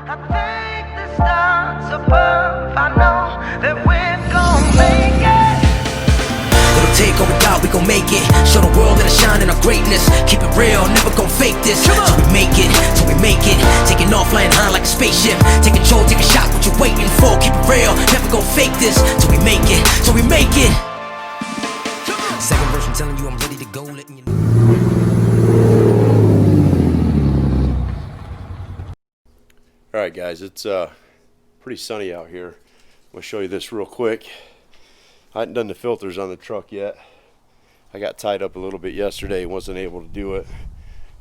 I think the stars above, I know that we're gonna make it. Little take over God, we gon' make it. Show the world that I shine in our greatness. Keep it real, never gon' fake this. Till we make it, till we make it. Taking off, flying high like a spaceship. Take control, take a shot, what you waiting for? Keep it real, never gon' fake this. Till we make it, till we make it. Second verse, I'm telling you I'm ready to go, letting you know. Alright guys, it's pretty sunny out here. I'm going to show you this real quick. I hadn't done the filters on the truck yet. I got tied up a little bit yesterday and wasn't able to do it.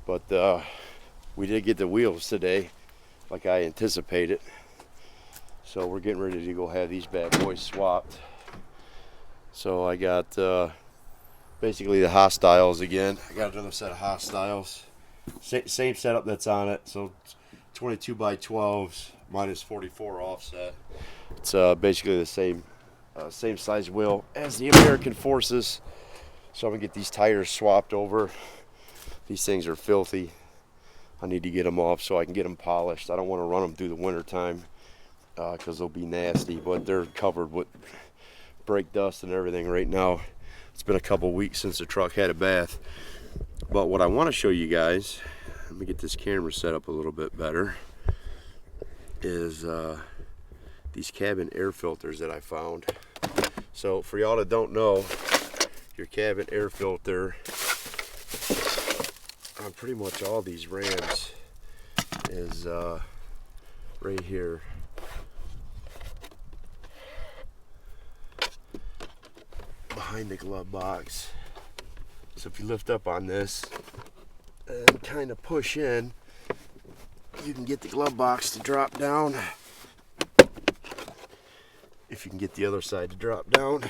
But we did get the wheels today like I anticipated. So we're getting ready to go have these bad boys swapped. So I got basically the Hostiles again. I got another set of Hostiles. Same setup that's on it. So 22 by 12s minus 44 offset. It's basically the same size wheel as the American Forces. So I'm gonna get these tires swapped over. These things are filthy. I need to get them off so I can get them polished. I don't want to run them through the winter time because they'll be nasty, but they're covered with brake dust and everything right now. It's been a couple weeks since the truck had a bath. But what I want to show you guys, let me get this camera set up a little bit better, is these cabin air filters that I found. So for y'all that don't know, your cabin air filter on pretty much all these Rams is right here. Behind the glove box. So if you lift up on this and kind of push in, you can get the glove box to drop down. If you can get the other side to drop down.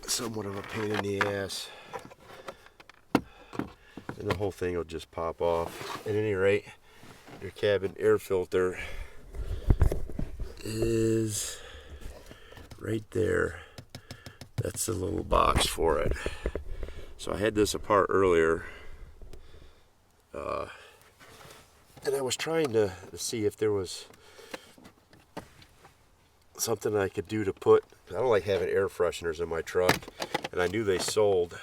Somewhat of a pain in the ass. And the whole thing will just pop off. At any rate, your cabin air filter is right there. That's the little box for it. So I had this apart earlier. And I was trying to see if there was something I could do to put, I don't like having air fresheners in my truck, and I knew they sold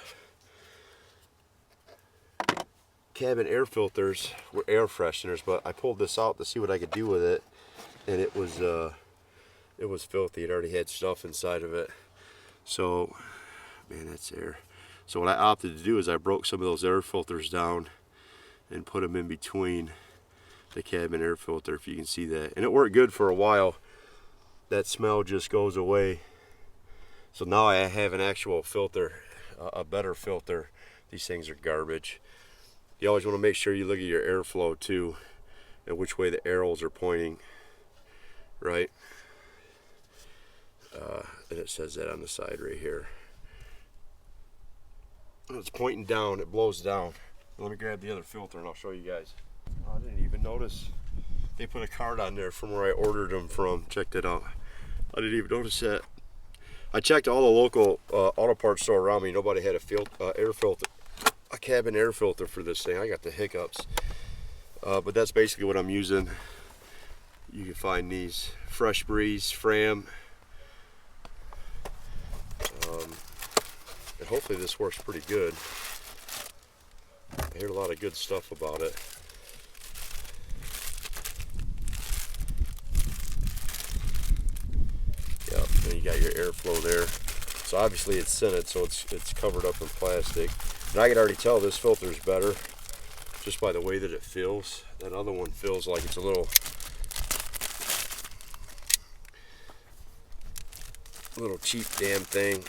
cabin air filters were air fresheners, but I pulled this out to see what I could do with it, and it was filthy. It already had stuff inside of it. So, man, that's air. So what I opted to do is I broke some of those air filters down and put them in between the cabin air filter, if you can see that. And it worked good for a while. That smell just goes away. So now I have an actual filter, a better filter. These things are garbage. You always want to make sure you look at your airflow too, and which way the arrows are pointing, right? And it says that on the side right here. When it's pointing down, it blows down. Let me grab the other filter and I'll show you guys. Oh, I didn't even notice they put a card on there from where I ordered them from. Check that out. I didn't even notice that. I checked all the local auto parts store around me. Nobody had a air filter, a cabin air filter for this thing. I got the hiccups. But that's basically what I'm using. You can find these Fresh Breeze, Fram. And hopefully this works pretty good. I hear a lot of good stuff about it. Yep, and you got your airflow there. So obviously it's scented, so it's covered up in plastic. And I can already tell this filter is better just by the way that it feels. That other one feels like it's a little cheap damn thing.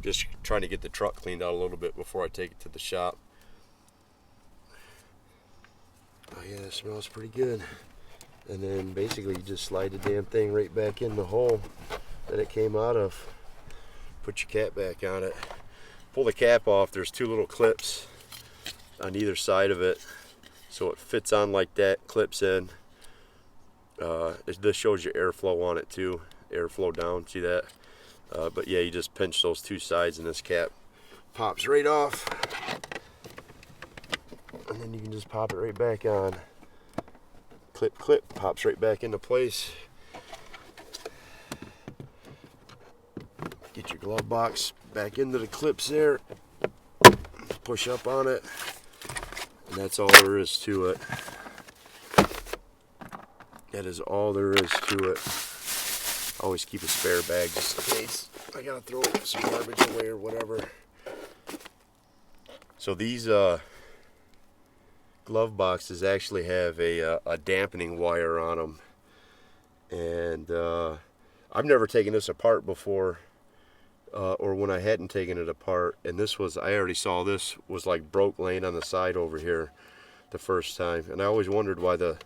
Just trying to get the truck cleaned out a little bit before I take it to the shop. Oh yeah, that smells pretty good. And then basically you just slide the damn thing right back in the hole that it came out of. Put your cap back on it. Pull the cap off. There's two little clips on either side of it, so it fits on like that, clips in. This shows you airflow on it too, airflow down, see that? But yeah, you just pinch those two sides and this cap pops right off. And then you can just pop it right back on. Clip, clip, pops right back into place. Get your glove box back into the clips there. Push up on it. And that's all there is to it. That is all there is to it. Always keep a spare bag just in case I gotta throw some garbage away or whatever. So these glove boxes actually have a dampening wire on them, and I've never taken this apart before, or when I hadn't taken it apart, and this was, I already saw this was like broke laying on the side over here the first time, and I always wondered why the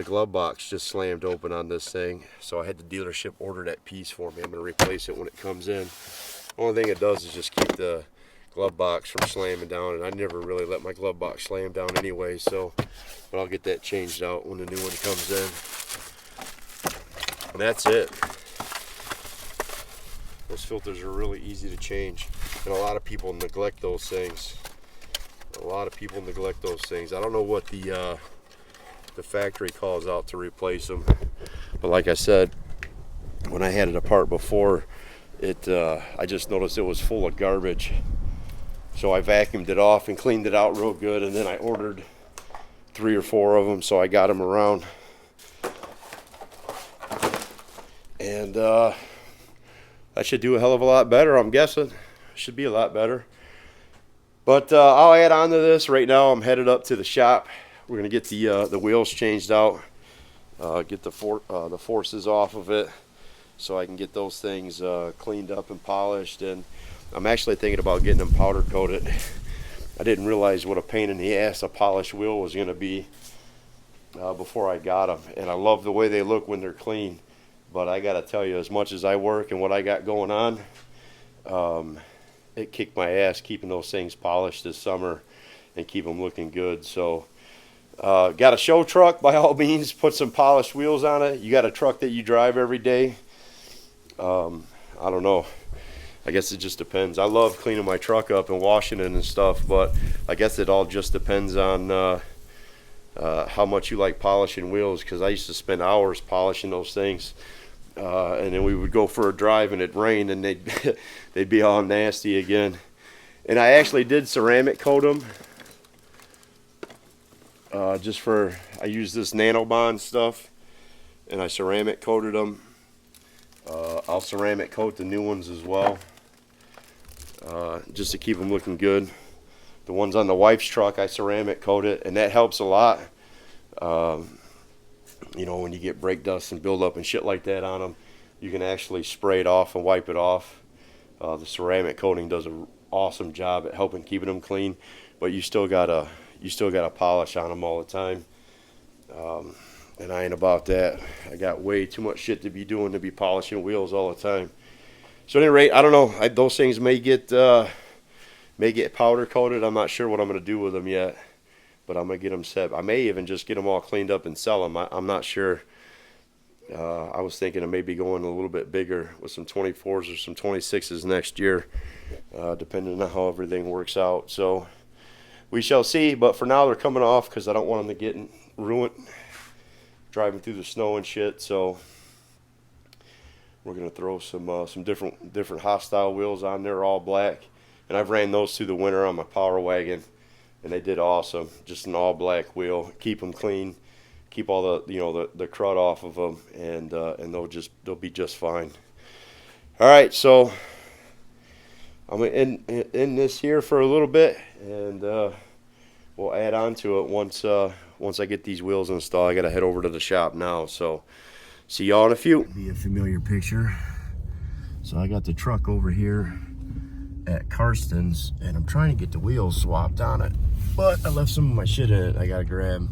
glove box just slammed open on this thing. So I had the dealership order that piece for me. I'm going to replace it when it comes in. The only thing it does is just keep the glove box from slamming down, and I never really let my glove box slam down anyway, so, but I'll get that changed out when the new one comes in. And that's it. Those filters are really easy to change, and a lot of people neglect those things. A lot of people neglect those things. I don't know what the factory calls out to replace them, but like I said, when I had it apart before, I just noticed it was full of garbage. So I vacuumed it off and cleaned it out real good, and then I ordered 3 or 4 of them, so I got them around. And that should do a hell of a lot better, I'm guessing. Should be a lot better. But I'll add on to this. Right now I'm headed up to the shop. We're going to get the wheels changed out, get the forces off of it, so I can get those things cleaned up and polished. And I'm actually thinking about getting them powder coated. I didn't realize what a pain in the ass a polished wheel was going to be before I got them. And I love the way they look when they're clean. But I got to tell you, as much as I work and what I got going on, it kicked my ass keeping those things polished this summer and keep them looking good. So got a show truck, by all means, put some polished wheels on it. You got a truck that you drive every day. I don't know. I guess it just depends. I love cleaning my truck up and washing it and stuff, but I guess it all just depends on how much you like polishing wheels, because I used to spend hours polishing those things, and then we would go for a drive and it'd rain and they'd be all nasty again. And I actually did ceramic coat them, I used this Nanobond stuff and I ceramic coated them. I'll ceramic coat the new ones as well, just to keep them looking good. The ones on the wife's truck, I ceramic coat it, and that helps a lot. You know, when you get brake dust and build up and shit like that on them, you can actually spray it off and wipe it off. The ceramic coating does an awesome job at helping keeping them clean, but you still gotta polish on them all the time. And I ain't about that. I got way too much shit to be doing to be polishing wheels all the time. So at any rate, I don't know. Those things may get powder coated. I'm not sure what I'm going to do with them yet, but I'm going to get them set. I may even just get them all cleaned up and sell them. I'm not sure. I was thinking of maybe going a little bit bigger with some 24s or some 26s next year, depending on how everything works out. So we shall see. But for now, they're coming off because I don't want them to get ruined driving through the snow and shit. So we're gonna throw some different hostile wheels on there, all black, and I've ran those through the winter on my Power Wagon, and they did awesome. Just an all black wheel, keep them clean, keep all the crud off of them, and they'll be just fine. All right, so I'm gonna end this here for a little bit, and we'll add on to it once I get these wheels installed. I gotta head over to the shop now, so see y'all in a few. Be a familiar picture. So I got the truck over here at Karsten's, and I'm trying to get the wheels swapped on it, but I left some of my shit in it I gotta grab.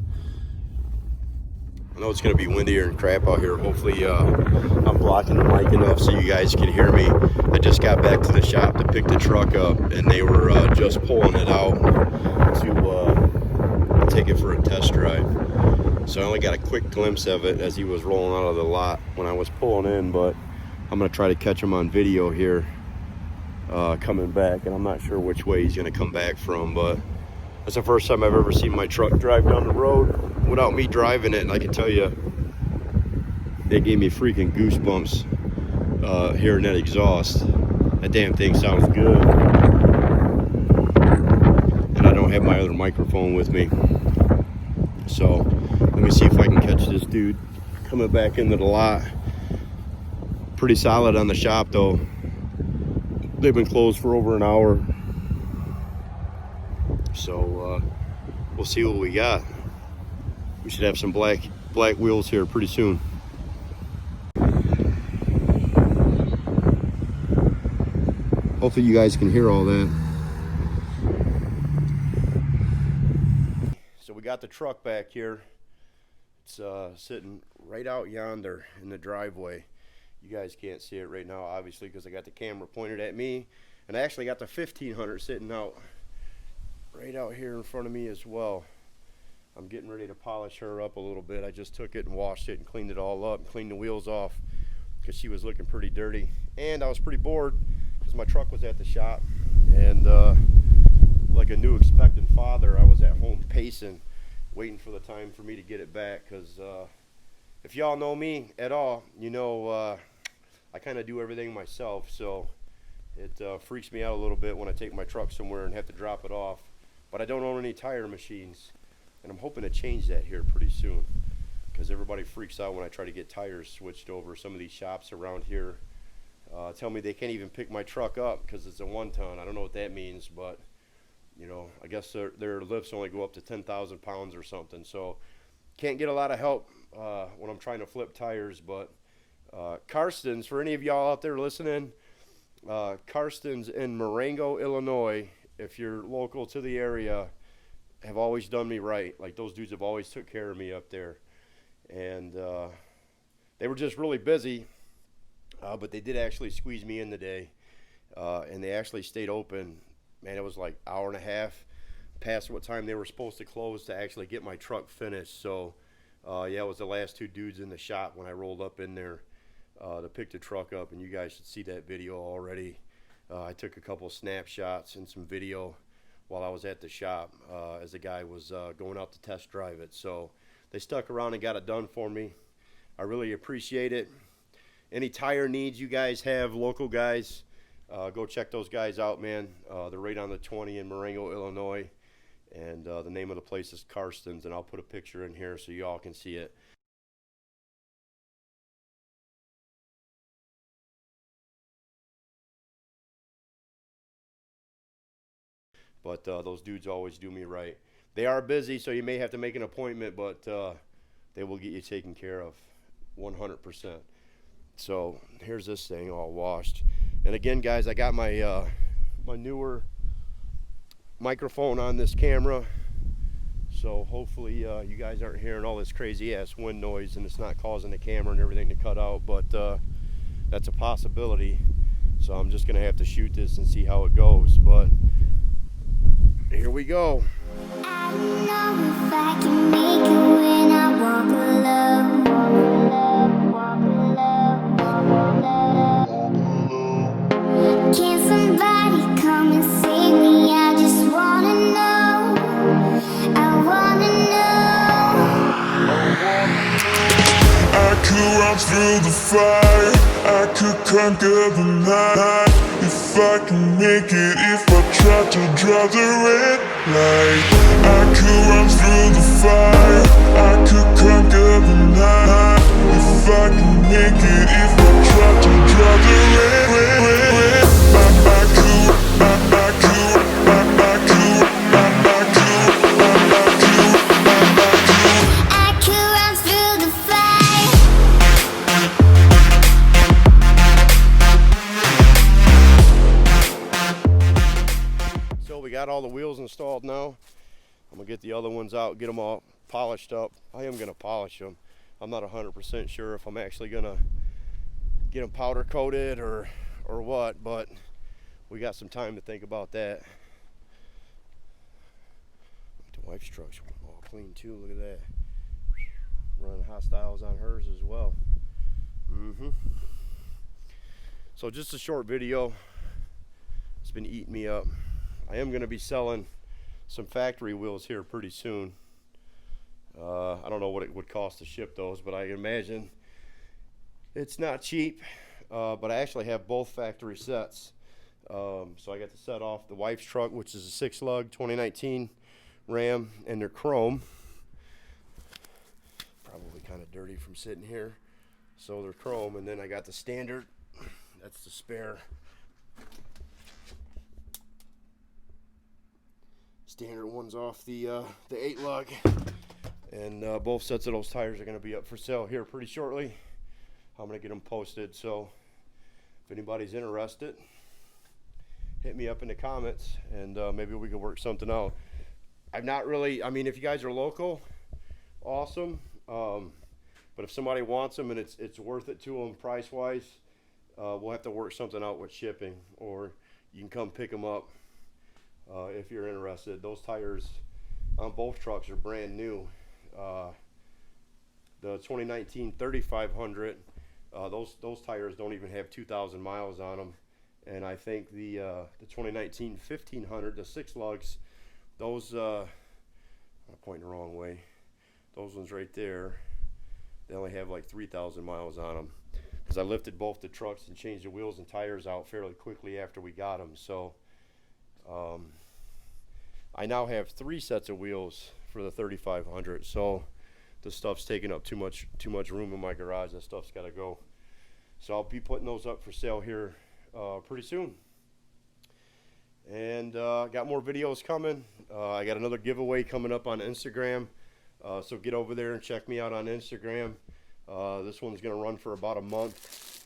I know it's gonna be windier and crap out here. Hopefully I'm blocking the mic enough so you guys can hear me. I just got back to the shop to pick the truck up, and they were just pulling it out to take it for a test drive. So I only got a quick glimpse of it as he was rolling out of the lot when I was pulling in, but I'm gonna try to catch him on video here coming back, and I'm not sure which way he's gonna come back from, but that's the first time I've ever seen my truck drive down the road without me driving it, and I can tell you, they gave me freaking goosebumps hearing that exhaust. That damn thing sounds good. And I don't have my other microphone with me. So let me see if I can catch this dude coming back into the lot. Pretty solid on the shop though. They've been closed for over an hour. So we'll see what we got. We should have some black wheels here pretty soon. Hopefully you guys can hear all that. So we got the truck back here. It's sitting right out yonder in the driveway. You guys can't see it right now, obviously, because I got the camera pointed at me. And I actually got the 1500 sitting out right out here in front of me as well. I'm getting ready to polish her up a little bit. I just took it and washed it and cleaned it all up, cleaned the wheels off because she was looking pretty dirty. And I was pretty bored because my truck was at the shop. And like a new expectant father, I was at home pacing, waiting for the time for me to get it back. Because if y'all know me at all, you know I kind of do everything myself. So it freaks me out a little bit when I take my truck somewhere and have to drop it off. But I don't own any tire machines, and I'm hoping to change that here pretty soon, because everybody freaks out when I try to get tires switched over. Some of these shops around here tell me they can't even pick my truck up because it's a 1-ton. I don't know what that means, but you know, I guess their lifts only go up to 10,000 pounds or something. So can't get a lot of help when I'm trying to flip tires. But Karsten's, for any of y'all out there listening, Karsten's in Marengo, Illinois, if you're local to the area, have always done me right. Like, those dudes have always took care of me up there. And they were just really busy, but they did actually squeeze me in today. And they actually stayed open. Man, it was like an hour and a half past what time they were supposed to close to actually get my truck finished. So yeah, it was the last two dudes in the shop when I rolled up in there to pick the truck up, and you guys should see that video already. I took a couple snapshots and some video while I was at the shop as the guy was going out to test drive it. So they stuck around and got it done for me. I really appreciate it. Any tire needs you guys have, local guys, go check those guys out, man. They're right on the 20 in Marengo, Illinois, and the name of the place is Karsten's, and I'll put a picture in here so you all can see it. But those dudes always do me right. They are busy, so you may have to make an appointment, but they will get you taken care of 100%. So here's this thing all washed. And again, guys, I got my my newer microphone on this camera, so hopefully you guys aren't hearing all this crazy ass wind noise and it's not causing the camera and everything to cut out, but that's a possibility. So I'm just gonna have to shoot this and see how it goes. But here we go. I don't know if I can make it when I walk alone. Can somebody come and save me? I just wanna know. I wanna know. I could run through the fire, I could conquer the night. If I can make it, if I try to draw the red light. I could run through the fire, I could conquer the night. If I can make it, if I try to draw the red light. Got all the wheels installed now. I'm gonna get the other ones out, get them all polished up. I am gonna polish them. I'm not 100% sure if I'm actually gonna get them powder coated or what, but we got some time to think about that. The wife's truck's all clean too. Look at that. running hostiles on hers as well. So just a short video. It's been eating me up. I am going to be selling some factory wheels here pretty soon. I don't know what it would cost to ship those, but I can imagine it's not cheap. But I actually have both factory sets. So I got to set off the wife's truck, which is a 6-lug 2019 Ram, and they're chrome. Probably kind of dirty from sitting here. So they're chrome, and then I got the standard. That's the spare. Standard one's off the 8-lug. And both sets of those tires are going to be up for sale here pretty shortly. I'm going to get them posted, so if anybody's interested, hit me up in the comments, and maybe we can work something out. I'm not really, I mean, if you guys are local, awesome. But if somebody wants them and it's worth it to them price-wise, we'll have to work something out with shipping, or you can come pick them up if you're interested. Those tires on both trucks are brand new. The 2019 3500, those tires don't even have 2,000 miles on them, and I think the 2019 1500, the 6-lugs, those I'm pointing the wrong way. Those ones right there, they only have like 3,000 miles on them, because I lifted both the trucks and changed the wheels and tires out fairly quickly after we got them. So I now have 3 sets of wheels for the 3500. So the stuff's taking up too much room in my garage. That stuff's got to go. So I'll be putting those up for sale here pretty soon. And got more videos coming. I got another giveaway coming up on Instagram. So get over there and check me out on Instagram. This one's going to run for about a month.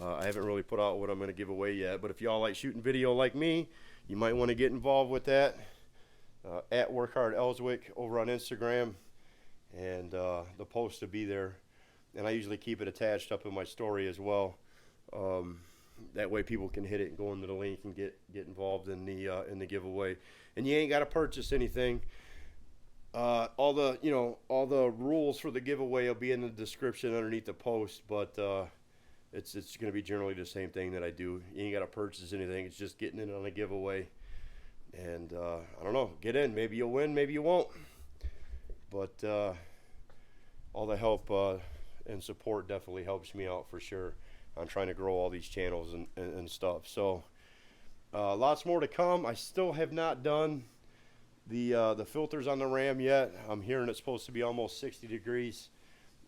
I haven't really put out what I'm going to give away yet, but if y'all like shooting video like me, you might want to get involved with that. At Workhard Ellswick over on Instagram, and the post will be there. And I usually keep it attached up in my story as well. That way people can hit it and go into the link and get involved in the giveaway. And you ain't got to purchase anything. All the rules for the giveaway will be in the description underneath the post, but it's going to be generally the same thing that I do. You ain't got to purchase anything. It's just getting in on a giveaway. And I don't know, get in. Maybe you'll win, maybe you won't. But all the help and support definitely helps me out for sure on trying to grow all these channels and stuff. So lots more to come. I still have not done the filters on the Ram yet. I'm hearing it's supposed to be almost 60 degrees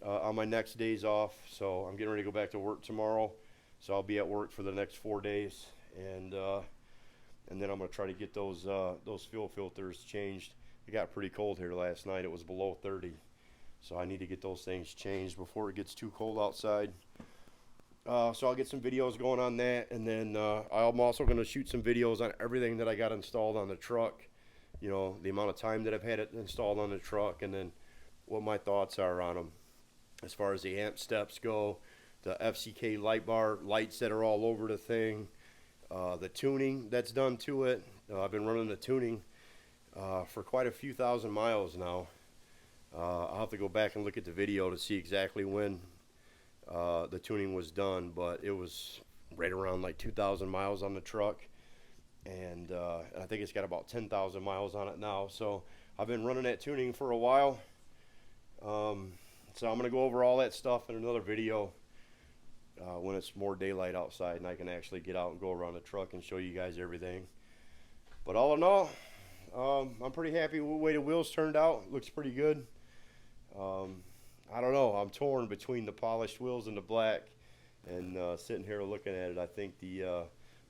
on my next days off. So I'm getting ready to go back to work tomorrow. So I'll be at work for the next 4 days. And then I'm going to try to get those fuel filters changed. It got pretty cold here last night. It was below 30. So I need to get those things changed before it gets too cold outside. So I'll get some videos going on that. And then I'm also going to shoot some videos on everything that I got installed on the truck. You know, the amount of time that I've had it installed on the truck, and then what my thoughts are on them. As far as the amp steps go, the FCK light bar lights that are all over the thing. The tuning that's done to it. I've been running the tuning for quite a few thousand miles now. I'll have to go back and look at the video to see exactly when the tuning was done, but it was right around like 2,000 miles on the truck, and I think it's got about 10,000 miles on it now. So I've been running that tuning for a while. So I'm going to go over all that stuff in another video when it's more daylight outside and I can actually get out and go around the truck and show you guys everything. But all in all, I'm pretty happy with the way the wheels turned out. Looks pretty good. I don't know, I'm torn between the polished wheels and the black, and sitting here looking at it, I think the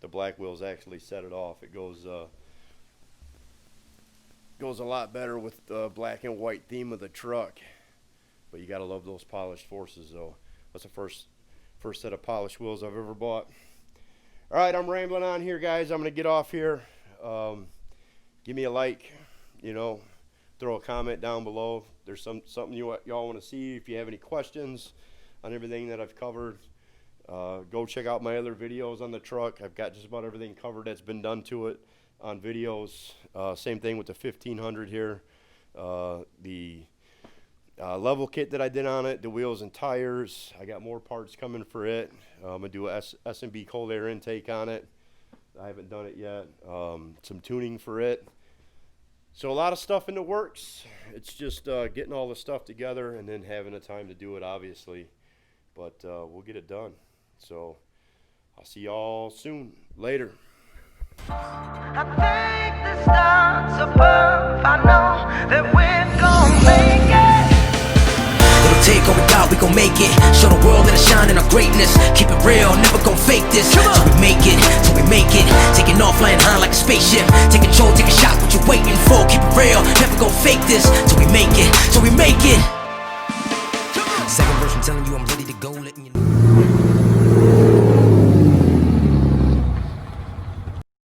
black wheels actually set it off. It goes a lot better with the black and white theme of the truck. But you gotta love those polished forces though. That's the first set of polished wheels I've ever bought. All right, I'm rambling on here, guys. I'm gonna get off here. Give me a like, you know, throw a comment down below. If there's something y'all want to see. If you have any questions on everything that I've covered, go check out my other videos on the truck. I've got just about everything covered that's been done to it on videos. Same thing with the 1500 here. The level kit that I did on it, the wheels and tires. I got more parts coming for it. I'm gonna do a S&B cold air intake on it. I haven't done it yet. Some tuning for it. So a lot of stuff in the works. It's just getting all the stuff together and then having the time to do it, obviously. But we'll get it done. So I'll see y'all soon. Later. I thank the stars above. I know that we're gonna make it. Little take on God, we gon' make it. Show the world that I shine in our greatness. Keep it real, never gon' fake this. Till we make it, till we make it. Taking off, flying high like a spaceship. Take control, take a shot, what you waiting for? Keep it real, never gon' fake this. Till we make it, till we make it. Second verse, I'm telling you I'm ready to go, letting you